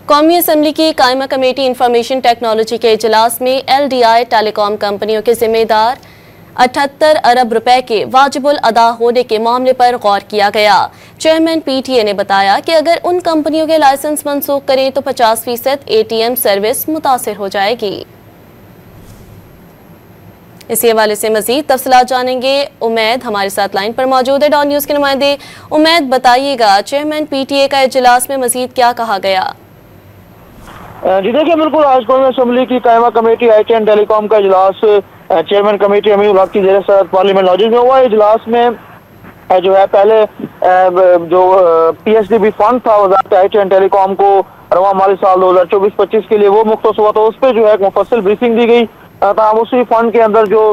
कौमी असम्बली की कायमा कमेटी इंफॉर्मेशन टेक्नोलॉजी के इजलास में LDI टेलीकॉम कंपनियों के जिम्मेदार 78 अरब रुपए के वाजिबुल अदा होने के मामले पर गौर किया गया। चेयरमैन PTA ने बताया कि अगर उन कंपनियों के लाइसेंस मनसूख करें तो 50% ATM सर्विस मुतासिर हो जाएगी। इसी हवाले से मजीद तफसीलात जानेंगे। उमैद हमारे साथ लाइन पर मौजूद है, डॉन न्यूज़ के नुमाइंदे। उमैद, बताइएगा चेयरमैन PTA का इजलास में मजीद क्या कहा गया? जी देखिए, बिल्कुल आज कौमी असम्बली की कायमा कमेटी IT एंड टेलीकॉम का इजलास चेयरमैन कमेटी अमीनुल हक की ज़ेर सदर पार्लियामेंट लॉजिस में हुआ। इजलास में जो है पहले जो PSDB फंड था वज़ारत IT एंड टेलीकॉम को रवा माली साल 2024-25 के लिए वो मुख्तस हुआ, तो उस पर जो है मुफस्सिल ब्रीफिंग दी गई। तमाम उसी फंड के अंदर जो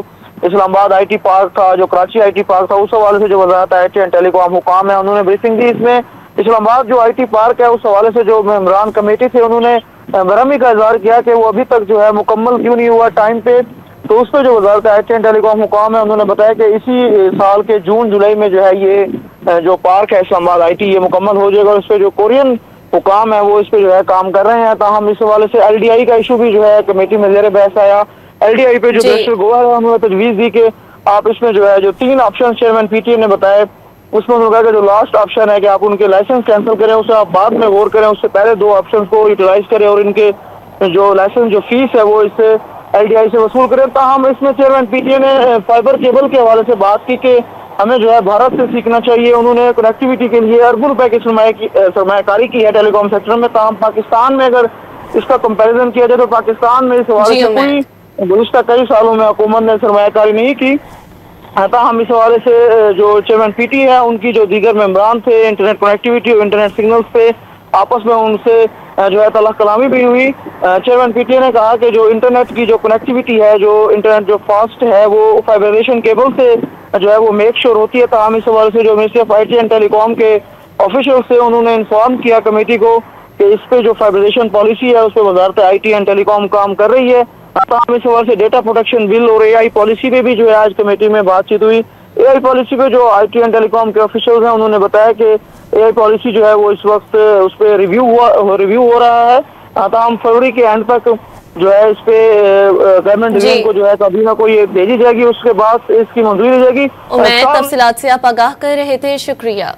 इस्लामाबाद IT पार्क था, जो कराची IT पार्क था, उस हवाले से जो वज़ारत IT एंड टेलीकॉम हुकाम है उन्होंने ब्रीफिंग दी। इसमें इस्लामाबाद जो IT पार्क है उस हवाले से जो मेंबरान कमेटी थे उन्होंने बरहमी का इजहार किया कि वो अभी तक जो है मुकम्मल क्यों नहीं हुआ टाइम पे। तो उस पर जो वज़ारत IT एंड टेलीकॉम हुकाम है उन्होंने बताया कि इसी साल के जून जुलाई में जो है ये जो पार्क है इस्लामाबाद IT ये मुकम्मल हो जाएगा। और इस पर जो कोरियन हुकाम है वो इस पर जो है काम कर रहे हैं। ताहम इस हवाले से LDI का इशू भी जो है कमेटी में ज़ेर बहस आया। LDI पे जो बैरिस्टर गोहर है उन्होंने तजवीज़ दी कि आप इसमें जो है जो 3 ऑप्शन चेयरमैन PTA ने बताए उसमें उन्होंने कहा कि जो लास्ट ऑप्शन है कि आप उनके लाइसेंस कैंसिल करें, उसे आप बाद में गौर करें, उससे पहले 2 ऑप्शन को यूटिलाइज करें और इनके जो लाइसेंस जो फीस है वो इससे LDI से वसूल करें। ताहम इसमें चेयरमैन PTA ने फाइबर केबल के हवाले से बात की कि हमें जो है भारत से सीखना चाहिए। उन्होंने कनेक्टिविटी के लिए अरबों रुपए की सरमायाकारी की है टेलीकॉम सेक्टर में। ताहम पाकिस्तान में अगर इसका कंपेरिजन किया जाए तो पाकिस्तान में इस हवाले से कोई गुज़िश्ता कई सालों में हुकूमत ने सरमायाकारी नहीं की। हम इस हवाले से जो चेयरमैन PTA है उनकी जो दीगर मेंबरान थे इंटरनेट कनेक्टिविटी और इंटरनेट सिग्नल्स पे आपस में उनसे जो है तलख कलामी भी हुई। चेयरमैन PTA ने कहा कि जो इंटरनेट की जो कनेक्टिविटी है, जो इंटरनेट जो फास्ट है वो फाइब्रेशन केबल से जो है वो मेक श्योर होती है। हम इस हवाले से जो ministry of IT and telecom के ऑफिशियल से उन्होंने इन्फॉर्म किया कमेटी को कि इस पे जो फाइब्रेशन पॉलिसी है उस पर वज़ारत IT एंड टेलीकॉम काम कर रही है। हम इस हवाले से डेटा प्रोटेक्शन बिल और AI पॉलिसी पे भी जो है आज कमेटी में बातचीत हुई। AI पॉलिसी पे जो IT एंड टेलीकॉम के ऑफिशियल्स हैं उन्होंने बताया कि AI पॉलिसी जो है वो इस वक्त उस पर रिव्यू हो रहा है। हम फरवरी के एंड तक जो है इस पे गवर्नमेंट डिवीजन को जो है कभी ना कोई भेजी जाएगी, उसके बाद इसकी मंजूरी दी जाएगी। उम्मीद तफसीलात से आप आगाह कर रहे थे, शुक्रिया।